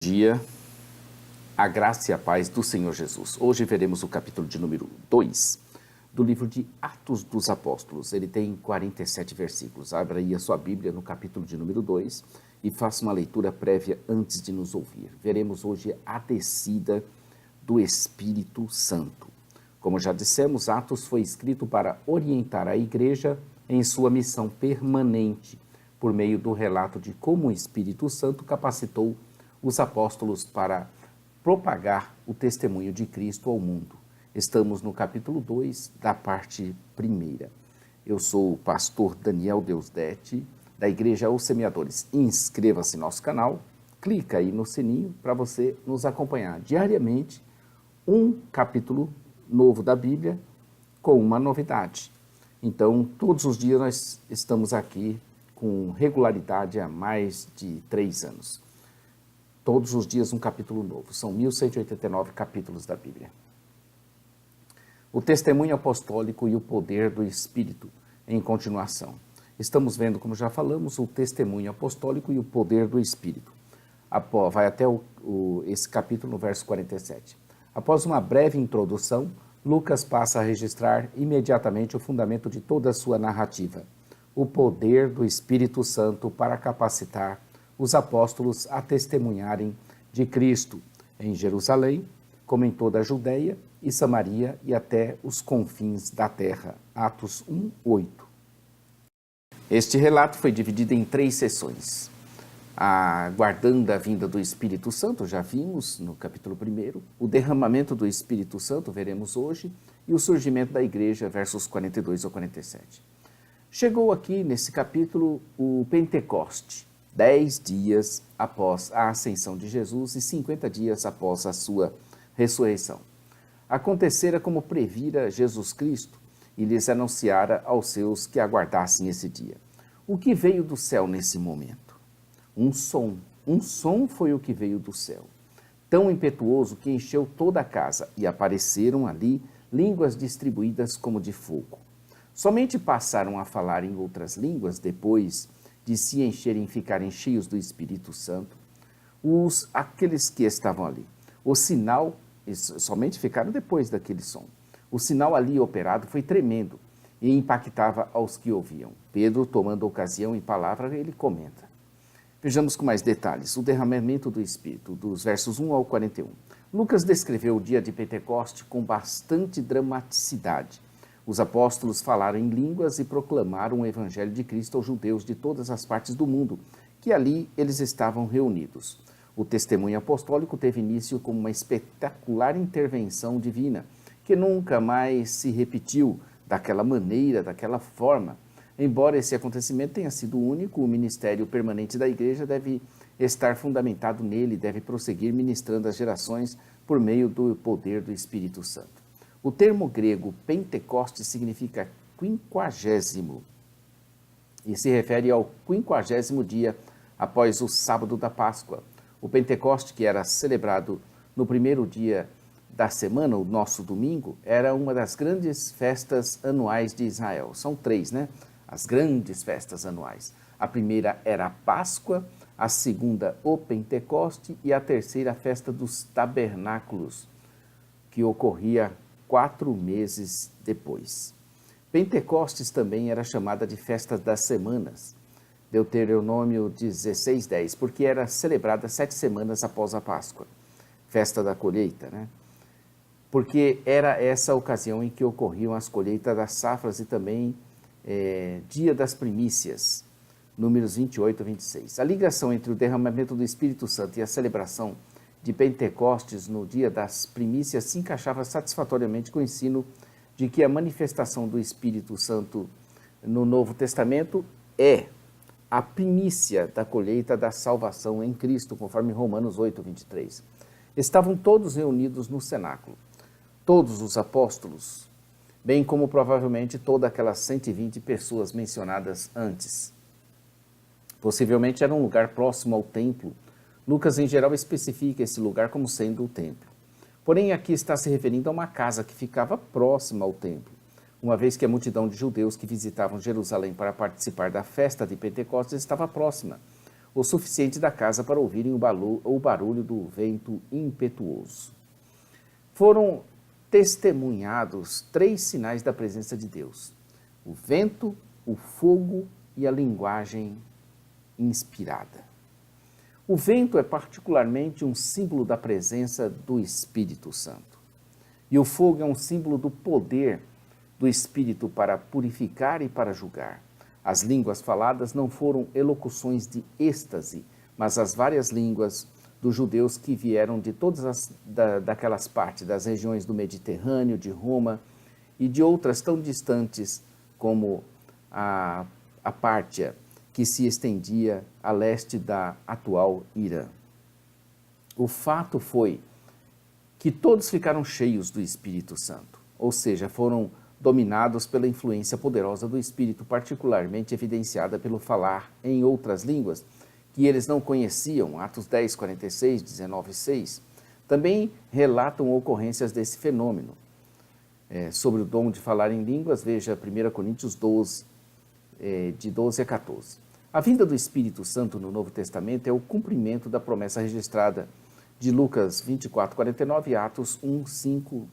Dia, a graça e a paz do Senhor Jesus. Hoje veremos o capítulo de número 2 do livro de Atos dos Apóstolos. Ele tem 47 versículos. Abra aí a sua Bíblia no capítulo de número 2 e faça uma leitura prévia antes de nos ouvir. Veremos hoje a descida do Espírito Santo. Como já dissemos, Atos foi escrito para orientar a igreja em sua missão permanente, por meio do relato de como o Espírito Santo capacitou os apóstolos para propagar o testemunho de Cristo ao mundo. Estamos no capítulo 2 da parte 1. Eu sou o pastor Daniel Deusdete, da Igreja Os Semeadores. Inscreva-se no nosso canal, clica aí no sininho para você nos acompanhar diariamente um capítulo novo da Bíblia com uma novidade. Então, todos os dias nós estamos aqui com regularidade há mais de 3 anos. Todos os dias um capítulo novo. São 1189 capítulos da Bíblia. O testemunho apostólico e o poder do Espírito em continuação. Estamos vendo, como já falamos, o testemunho apostólico e o poder do Espírito. Vai até esse capítulo no verso 47. Após uma breve introdução, Lucas passa a registrar imediatamente o fundamento de toda a sua narrativa. O poder do Espírito Santo para capacitar os apóstolos a testemunharem de Cristo em Jerusalém, como em toda a Judeia e Samaria e até os confins da terra. Atos 1:8. Este relato foi dividido em 3 sessões. Aguardando a vinda do Espírito Santo, já vimos no capítulo 1, o derramamento do Espírito Santo, veremos hoje, e o surgimento da igreja, versos 42 ao 47. Chegou aqui, nesse capítulo, o Pentecoste, 10 dias após a ascensão de Jesus e 50 dias após a sua ressurreição. Acontecera como previra Jesus Cristo e lhes anunciara aos seus que aguardassem esse dia. O que veio do céu nesse momento? Um som foi o que veio do céu, tão impetuoso que encheu toda a casa, e apareceram ali línguas distribuídas como de fogo. Somente passaram a falar em outras línguas depois de se encherem e ficarem cheios do Espírito Santo, aqueles que estavam ali. O sinal, somente ficaram depois daquele som. O sinal ali operado foi tremendo e impactava aos que ouviam. Pedro, tomando ocasião em palavra, ele comenta. Vejamos com mais detalhes o derramamento do Espírito, dos versos 1 ao 41. Lucas descreveu o dia de Pentecoste com bastante dramaticidade. Os apóstolos falaram em línguas e proclamaram o evangelho de Cristo aos judeus de todas as partes do mundo, que ali eles estavam reunidos. O testemunho apostólico teve início como uma espetacular intervenção divina, que nunca mais se repetiu daquela maneira, daquela forma. Embora esse acontecimento tenha sido único, o ministério permanente da igreja deve estar fundamentado nele, deve prosseguir ministrando às gerações por meio do poder do Espírito Santo. O termo grego Pentecoste significa 50º e se refere ao 50º dia após o sábado da Páscoa. O Pentecoste, que era celebrado no primeiro dia da semana, o nosso domingo, era uma das grandes festas anuais de Israel. São 3, né? As grandes festas anuais. A primeira era a Páscoa, a segunda o Pentecoste e a terceira a festa dos tabernáculos, que ocorria 4 meses depois. Pentecostes também era chamada de festa das semanas, Deuteronômio 16:10, porque era celebrada 7 semanas após a Páscoa, festa da colheita, né? Porque era essa a ocasião em que ocorriam as colheitas das safras e também dia das primícias, números 28 a 26. A ligação entre o derramamento do Espírito Santo e a celebração de Pentecostes no dia das primícias se encaixava satisfatoriamente com o ensino de que a manifestação do Espírito Santo no Novo Testamento é a primícia da colheita da salvação em Cristo, conforme Romanos 8, 23. Estavam todos reunidos no cenáculo, todos os apóstolos, bem como provavelmente todas aquelas 120 pessoas mencionadas antes. Possivelmente era um lugar próximo ao templo. Lucas, em geral, especifica esse lugar como sendo o templo. Porém, aqui está se referindo a uma casa que ficava próxima ao templo, uma vez que a multidão de judeus que visitavam Jerusalém para participar da festa de Pentecostes estava próxima. o suficiente da casa para ouvirem o barulho do vento impetuoso. Foram testemunhados 3 sinais da presença de Deus: o vento, o fogo e a linguagem inspirada. O vento é particularmente um símbolo da presença do Espírito Santo. E o fogo é um símbolo do poder do Espírito para purificar e para julgar. As línguas faladas não foram elocuções de êxtase, mas as várias línguas dos judeus que vieram de todas daquelas partes, das regiões do Mediterrâneo, de Roma e de outras tão distantes como a Pártia, que se estendia a leste da atual Irã. O fato foi que todos ficaram cheios do Espírito Santo, ou seja, foram dominados pela influência poderosa do Espírito, particularmente evidenciada pelo falar em outras línguas que eles não conheciam. Atos 10, 46, 19, 6, também relatam ocorrências desse fenômeno. Sobre o dom de falar em línguas, veja 1 Coríntios 12, de 12 a 14. A vinda do Espírito Santo no Novo Testamento é o cumprimento da promessa registrada de Lucas 24, 49 e Atos 1, 5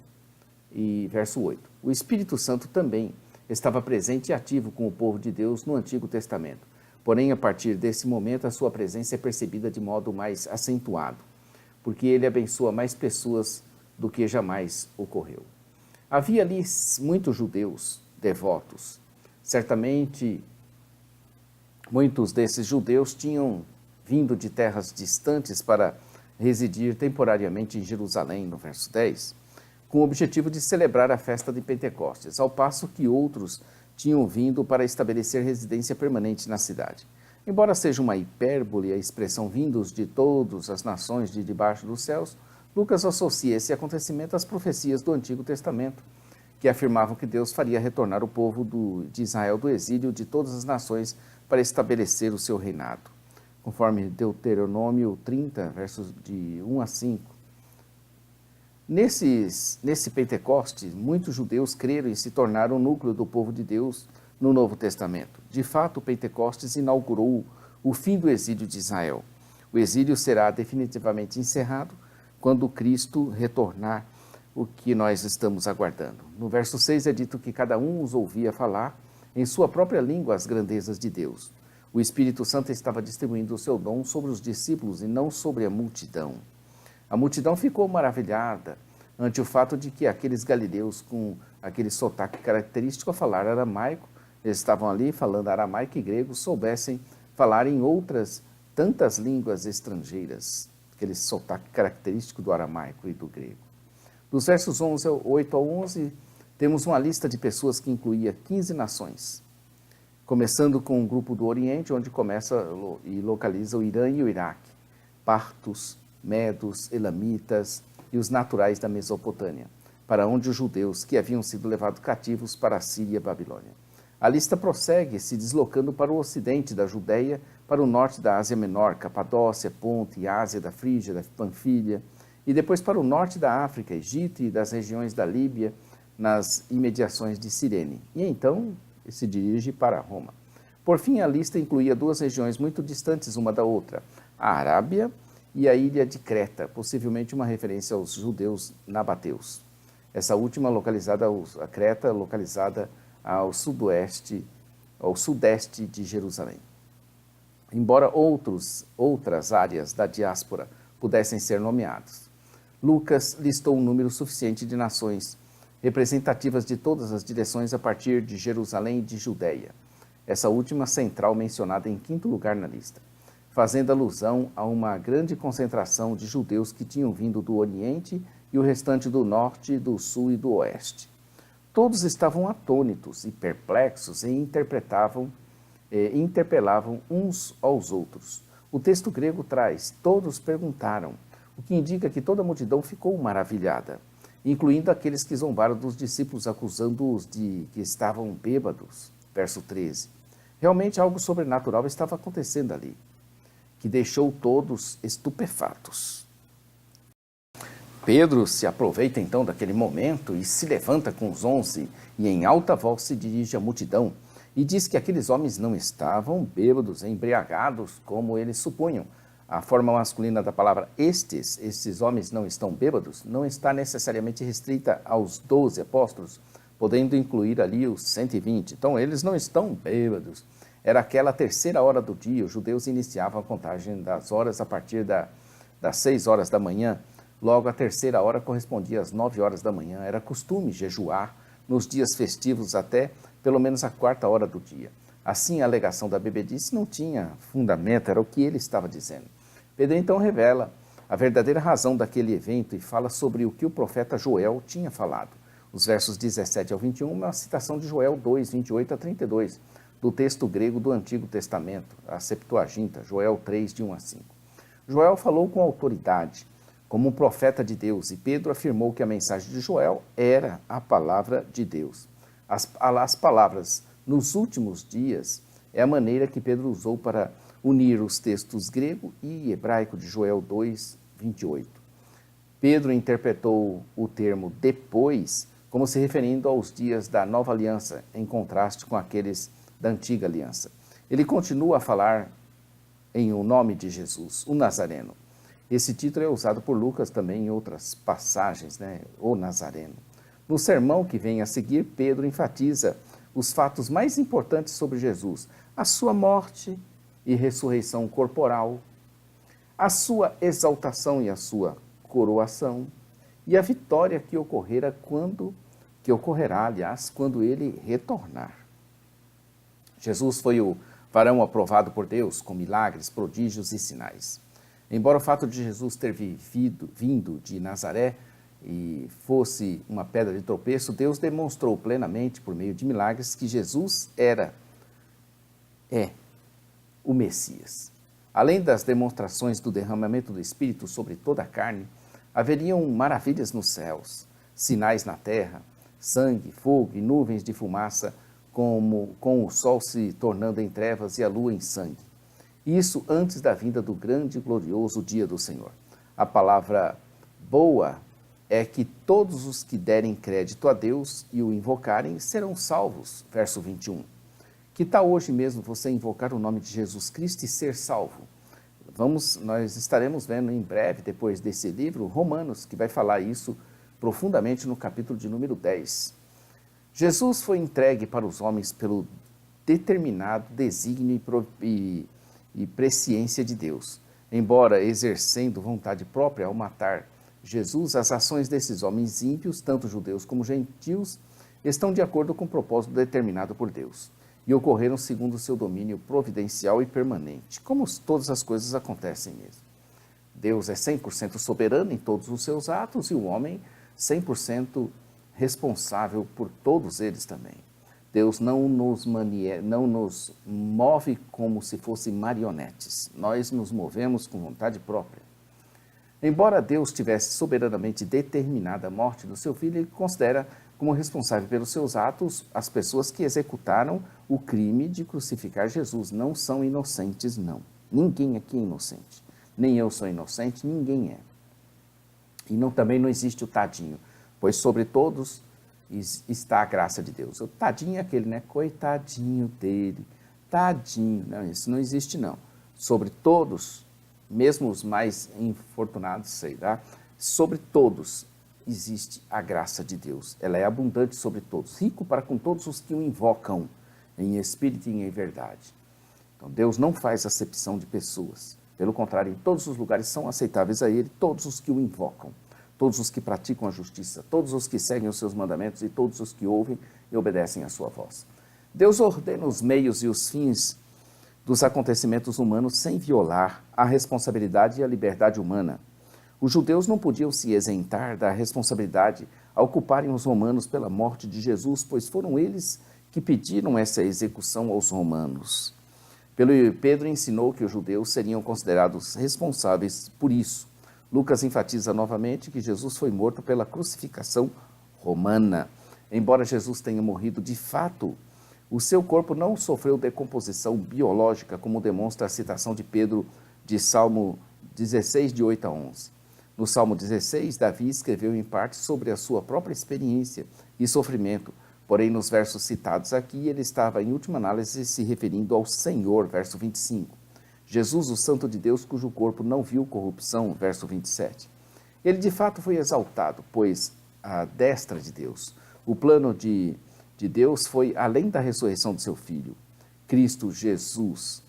e verso 8. O Espírito Santo também estava presente e ativo com o povo de Deus no Antigo Testamento. Porém, a partir desse momento, a sua presença é percebida de modo mais acentuado, porque ele abençoa mais pessoas do que jamais ocorreu. Havia ali muitos judeus devotos. Certamente, muitos desses judeus tinham vindo de terras distantes para residir temporariamente em Jerusalém, no verso 10, com o objetivo de celebrar a festa de Pentecostes, ao passo que outros tinham vindo para estabelecer residência permanente na cidade. Embora seja uma hipérbole a expressão vindos de todas as nações de debaixo dos céus, Lucas associa esse acontecimento às profecias do Antigo Testamento, que afirmavam que Deus faria retornar o povo de Israel do exílio de todas as nações para estabelecer o seu reinado. Conforme Deuteronômio 30, versos de 1 a 5. Nesse Pentecostes, muitos judeus creram e se tornaram o núcleo do povo de Deus no Novo Testamento. De fato, o Pentecostes inaugurou o fim do exílio de Israel. O exílio será definitivamente encerrado quando Cristo retornar, o que nós estamos aguardando. No verso 6 é dito que cada um os ouvia falar em sua própria língua as grandezas de Deus. O Espírito Santo estava distribuindo o seu dom sobre os discípulos e não sobre a multidão. A multidão ficou maravilhada ante o fato de que aqueles galileus com aquele sotaque característico a falar aramaico, eles estavam ali falando aramaico e grego, soubessem falar em outras tantas línguas estrangeiras, aquele sotaque característico do aramaico e do grego. Dos versos 8 ao 11, temos uma lista de pessoas que incluía 15 nações, começando com o grupo do Oriente, onde começa e localiza o Irã e o Iraque, partos, medos, elamitas e os naturais da Mesopotâmia, para onde os judeus que haviam sido levados cativos para a Síria e a Babilônia. A lista prossegue, se deslocando para o ocidente da Judéia, para o norte da Ásia Menor, Capadócia, Ponto e Ásia da Frígia, da Panfilha, e depois para o norte da África, Egito e das regiões da Líbia, nas imediações de Cirene. E então se dirige para Roma. Por fim, a lista incluía 2 regiões muito distantes uma da outra, a Arábia e a ilha de Creta, possivelmente uma referência aos judeus nabateus. Essa última a Creta, localizada ao sudeste de Jerusalém. Embora outras áreas da diáspora pudessem ser nomeadas, Lucas listou um número suficiente de nações representativas de todas as direções a partir de Jerusalém e de Judéia, essa última central mencionada em 5º lugar na lista, fazendo alusão a uma grande concentração de judeus que tinham vindo do Oriente e o restante do Norte, do Sul e do Oeste. Todos estavam atônitos e perplexos e interpelavam uns aos outros. O texto grego traz, todos perguntaram, o que indica que toda a multidão ficou maravilhada, incluindo aqueles que zombaram dos discípulos, acusando-os de que estavam bêbados. Verso 13. Realmente algo sobrenatural estava acontecendo ali, que deixou todos estupefatos. Pedro se aproveita então daquele momento e se levanta com os 11 e em alta voz se dirige à multidão E diz que aqueles homens não estavam bêbados, embriagados, como eles supunham. A forma masculina da palavra estes homens não estão bêbados, não está necessariamente restrita aos 12 apóstolos, podendo incluir ali os 120. Então, eles não estão bêbados. Era aquela terceira hora do dia, os judeus iniciavam a contagem das horas a partir das 6 horas da manhã. Logo, a terceira hora correspondia às 9 horas da manhã. Era costume jejuar nos dias festivos até pelo menos a quarta hora do dia. Assim, a alegação da bebedice não tinha fundamento, era o que ele estava dizendo. Pedro então revela a verdadeira razão daquele evento e fala sobre o que o profeta Joel tinha falado. Os versos 17 ao 21 é uma citação de Joel 2, 28 a 32, do texto grego do Antigo Testamento, a Septuaginta, Joel 3, de 1 a 5. Joel falou com autoridade, como um profeta de Deus, e Pedro afirmou que a mensagem de Joel era a palavra de Deus. As palavras nos últimos dias é a maneira que Pedro usou para unir os textos grego e hebraico de Joel 2, 28. Pedro interpretou o termo depois como se referindo aos dias da nova aliança, em contraste com aqueles da antiga aliança. Ele continua a falar em o nome de Jesus, o Nazareno. Esse título é usado por Lucas também em outras passagens, o Nazareno. No sermão que vem a seguir, Pedro enfatiza os fatos mais importantes sobre Jesus: a sua morte e ressurreição corporal, a sua exaltação e a sua coroação, e a vitória que ocorrerá quando ele retornar. Jesus foi o varão aprovado por Deus com milagres, prodígios e sinais. Embora o fato de Jesus ter vindo de Nazaré e fosse uma pedra de tropeço, Deus demonstrou plenamente, por meio de milagres, que Jesus é o Messias. Além das demonstrações do derramamento do Espírito sobre toda a carne, haveriam maravilhas nos céus, sinais na terra, sangue, fogo e nuvens de fumaça, com o sol se tornando em trevas e a lua em sangue. Isso antes da vinda do grande e glorioso dia do Senhor. A palavra boa é que todos os que derem crédito a Deus e o invocarem serão salvos. Verso 21. Que tal hoje mesmo você invocar o nome de Jesus Cristo e ser salvo? Nós estaremos vendo em breve, depois desse livro, Romanos, que vai falar isso profundamente no capítulo de número 10. Jesus foi entregue para os homens pelo determinado desígnio e presciência de Deus. Embora exercendo vontade própria ao matar Jesus, as ações desses homens ímpios, tanto judeus como gentios, estão de acordo com o propósito determinado por Deus e ocorreram segundo o seu domínio providencial e permanente, como todas as coisas acontecem mesmo. Deus é 100% soberano em todos os seus atos e o homem 100% responsável por todos eles também. Deus não nos move como se fossem marionetes. Nós nos movemos com vontade própria. Embora Deus tivesse soberanamente determinado a morte do seu filho, ele considera como responsável pelos seus atos as pessoas que executaram o crime de crucificar Jesus. Não são inocentes, não. Ninguém aqui é inocente. Nem eu sou inocente, ninguém é. E também não existe o tadinho, pois sobre todos está a graça de Deus. O tadinho é aquele, coitadinho dele, tadinho. Não, isso não existe, não. Sobre todos, mesmo os mais infortunados, sobre todos existe a graça de Deus. Ela é abundante sobre todos, rico para com todos os que o invocam em espírito e em verdade. Então, Deus não faz acepção de pessoas. Pelo contrário, em todos os lugares são aceitáveis a Ele todos os que o invocam, todos os que praticam a justiça, todos os que seguem os seus mandamentos e todos os que ouvem e obedecem à sua voz. Deus ordena os meios e os fins dos acontecimentos humanos sem violar a responsabilidade e a liberdade humana. Os judeus não podiam se isentar da responsabilidade ao culparem os romanos pela morte de Jesus, pois foram eles que pediram essa execução aos romanos. Pedro ensinou que os judeus seriam considerados responsáveis por isso. Lucas enfatiza novamente que Jesus foi morto pela crucificação romana. Embora Jesus tenha morrido de fato, o seu corpo não sofreu decomposição biológica, como demonstra a citação de Pedro de Salmo 16, de 8 a 11. No Salmo 16, Davi escreveu em parte sobre a sua própria experiência e sofrimento, Porém, nos versos citados aqui, ele estava, em última análise, se referindo ao Senhor, verso 25. Jesus, o Santo de Deus, cujo corpo não viu corrupção, verso 27. Ele, de fato, foi exaltado, pois à destra de Deus. O plano de Deus foi além da ressurreição de seu Filho. Cristo Jesus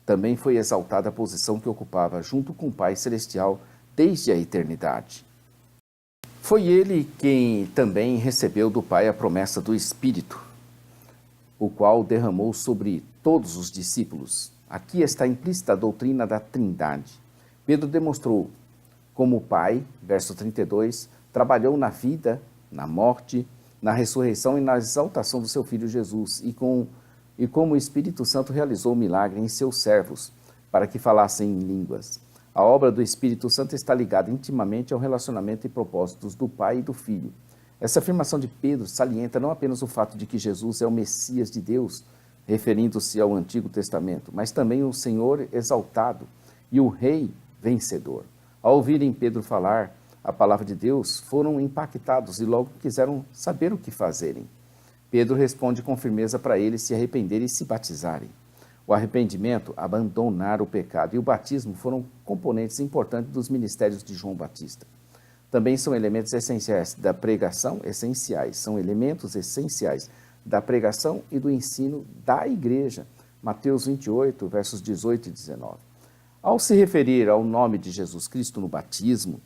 também foi exaltado à posição que ocupava junto com o Pai Celestial desde a eternidade. Foi ele quem também recebeu do Pai a promessa do Espírito, o qual derramou sobre todos os discípulos. Aqui está implícita a doutrina da Trindade. Pedro demonstrou como o Pai, verso 32, trabalhou na vida, na morte, na ressurreição e na exaltação do seu Filho Jesus, e como o Espírito Santo realizou o milagre em seus servos, para que falassem em línguas. A obra do Espírito Santo está ligada intimamente ao relacionamento e propósitos do Pai e do Filho. Essa afirmação de Pedro salienta não apenas o fato de que Jesus é o Messias de Deus, referindo-se ao Antigo Testamento, mas também o Senhor exaltado e o Rei vencedor. Ao ouvirem Pedro falar a palavra de Deus, foram impactados e logo quiseram saber o que fazerem. Pedro responde com firmeza para eles se arrependerem e se batizarem. O arrependimento, abandonar o pecado e o batismo foram componentes importantes dos ministérios de João Batista. Também são elementos essenciais da pregação, são elementos essenciais da pregação e do ensino da igreja. Mateus 28, versos 18 e 19. Ao se referir ao nome de Jesus Cristo no batismo,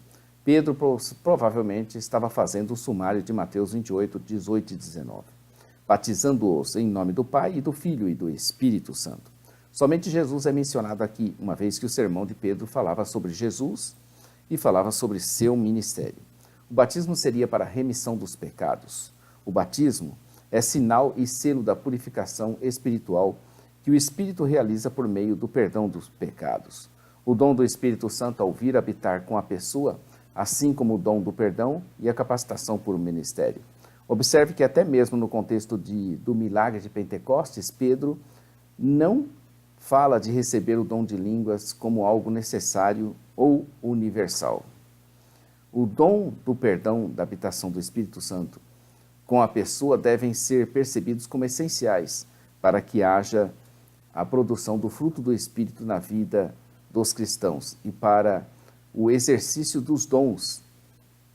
Pedro provavelmente estava fazendo o sumário de Mateus 28, 18 e 19, batizando-os em nome do Pai e do Filho e do Espírito Santo. Somente Jesus é mencionado aqui, uma vez que o sermão de Pedro falava sobre Jesus e falava sobre seu ministério. O batismo seria para a remissão dos pecados. O batismo é sinal e selo da purificação espiritual que o Espírito realiza por meio do perdão dos pecados. O dom do Espírito Santo ao vir habitar com a pessoa, assim como o dom do perdão e a capacitação por um ministério. Observe que até mesmo no contexto do milagre de Pentecostes, Pedro não fala de receber o dom de línguas como algo necessário ou universal. O dom do perdão da habitação do Espírito Santo com a pessoa devem ser percebidos como essenciais para que haja a produção do fruto do Espírito na vida dos cristãos e para o exercício dos dons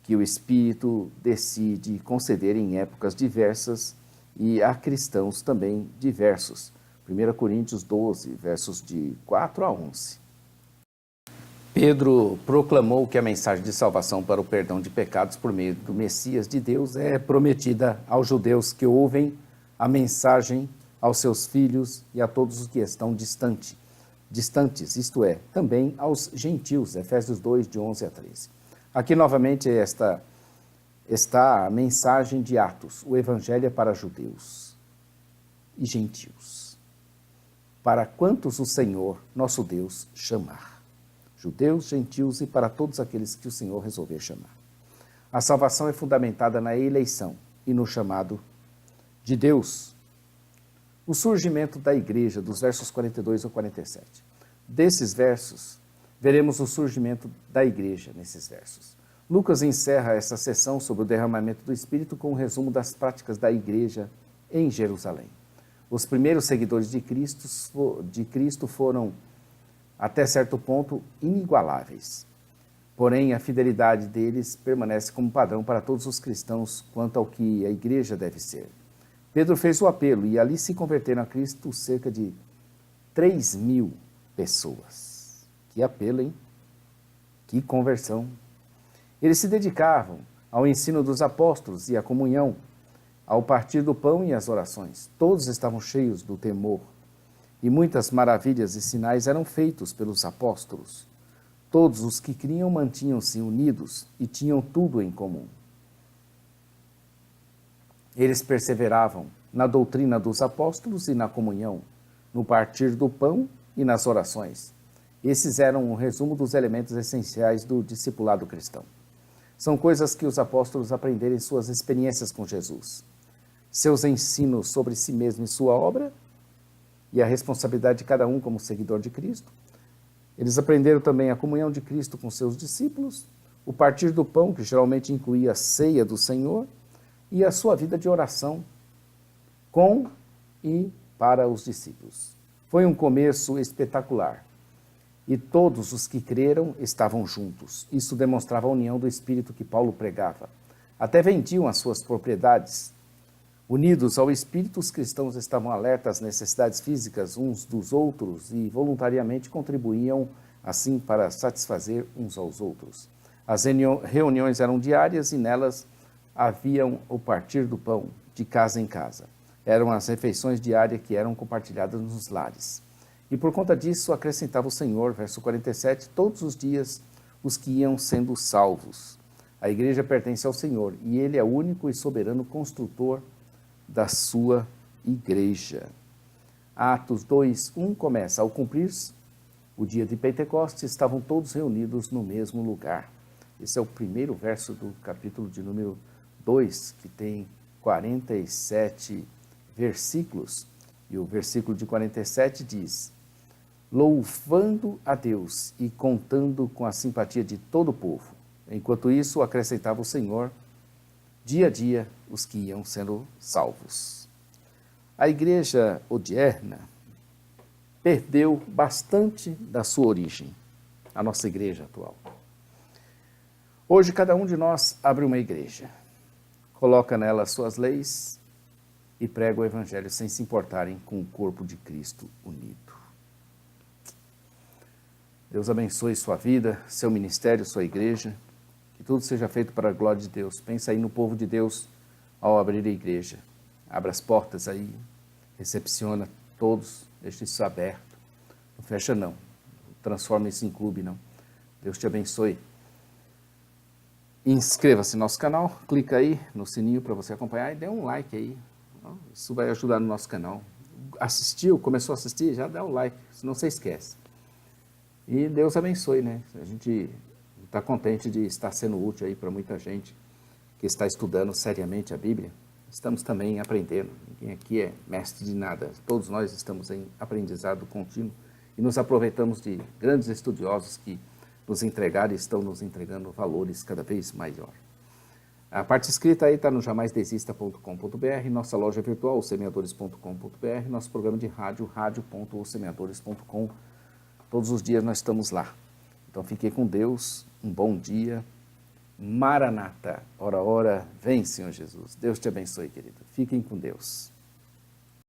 que o Espírito decide conceder em épocas diversas e a cristãos também diversos. 1 Coríntios 12, versos de 4 a 11. Pedro proclamou que a mensagem de salvação para o perdão de pecados por meio do Messias de Deus é prometida aos judeus que ouvem a mensagem, aos seus filhos e a todos os que estão distantes, isto é, também aos gentios, Efésios 2, de 11 a 13. Aqui novamente está a mensagem de Atos, o Evangelho é para judeus e gentios, para quantos o Senhor, nosso Deus, chamar. Judeus, gentios e para todos aqueles que o Senhor resolver chamar. A salvação é fundamentada na eleição e no chamado de Deus. O surgimento da igreja, dos versos 42 ao 47. Desses versos, veremos o surgimento da igreja nesses versos. Lucas encerra essa sessão sobre o derramamento do Espírito com um resumo das práticas da igreja em Jerusalém. Os primeiros seguidores de Cristo foram, até certo ponto, inigualáveis. Porém, a fidelidade deles permanece como padrão para todos os cristãos quanto ao que a igreja deve ser. Pedro fez o apelo e ali se converteram a Cristo cerca de 3.000 pessoas. Que apelo, hein? Que conversão! Eles se dedicavam ao ensino dos apóstolos e à comunhão, ao partir do pão e às orações. Todos estavam cheios do temor e muitas maravilhas e sinais eram feitos pelos apóstolos. Todos os que criam mantinham-se unidos e tinham tudo em comum. Eles perseveravam na doutrina dos apóstolos e na comunhão, no partir do pão e nas orações. Esses eram um resumo dos elementos essenciais do discipulado cristão. São coisas que os apóstolos aprenderam em suas experiências com Jesus. Seus ensinos sobre si mesmo e sua obra, e a responsabilidade de cada um como seguidor de Cristo. Eles aprenderam também a comunhão de Cristo com seus discípulos, o partir do pão, que geralmente incluía a ceia do Senhor, e a sua vida de oração com e para os discípulos. Foi um começo espetacular. E todos os que creram estavam juntos. Isso demonstrava a união do Espírito que Paulo pregava. Até vendiam as suas propriedades. Unidos ao Espírito, os cristãos estavam alertas às necessidades físicas uns dos outros e voluntariamente contribuíam assim para satisfazer uns aos outros. As reuniões eram diárias e nelas haviam o partir do pão, de casa em casa. Eram as refeições diárias que eram compartilhadas nos lares. E por conta disso acrescentava o Senhor, verso 47, todos os dias os que iam sendo salvos. A igreja pertence ao Senhor e Ele é o único e soberano construtor da sua igreja. Atos 2:1 começa: ao cumprir-se o dia de Pentecostes, estavam todos reunidos no mesmo lugar. Esse é o primeiro verso do capítulo de número 2, que tem 47 versículos. E o versículo de 47 diz: louvando a Deus e contando com a simpatia de todo o povo. Enquanto isso, acrescentava o Senhor, dia a dia, os que iam sendo salvos. A igreja odierna perdeu bastante da sua origem, a nossa igreja atual. Hoje, cada um de nós abre uma igreja, coloca nela as suas leis e prega o evangelho sem se importarem com o corpo de Cristo unido. Deus abençoe sua vida, seu ministério, sua igreja, que tudo seja feito para a glória de Deus. Pensa aí no povo de Deus ao abrir a igreja. Abra as portas aí, recepciona todos, deixe isso aberto. Não fecha não, transforma isso em clube não. Deus te abençoe. Inscreva-se no nosso canal, clica aí no sininho para você acompanhar e dê um like aí. Isso vai ajudar no nosso canal. Assistiu, começou a assistir, já dá um like, senão você esquece. E Deus abençoe, né? A gente está contente de estar sendo útil aí para muita gente que está estudando seriamente a Bíblia. Estamos também aprendendo. Ninguém aqui é mestre de nada. Todos nós estamos em aprendizado contínuo e nos aproveitamos de grandes estudiosos que nos entregaram e estão nos entregando valores cada vez maior. A parte escrita aí está no jamaisdesista.com.br, nossa loja virtual, semeadores.com.br, nosso programa de rádio, radio.semeadores.com. Todos os dias nós estamos lá. Então fique com Deus, um bom dia. Maranata, ora, ora, vem Senhor Jesus. Deus te abençoe, querido. Fiquem com Deus.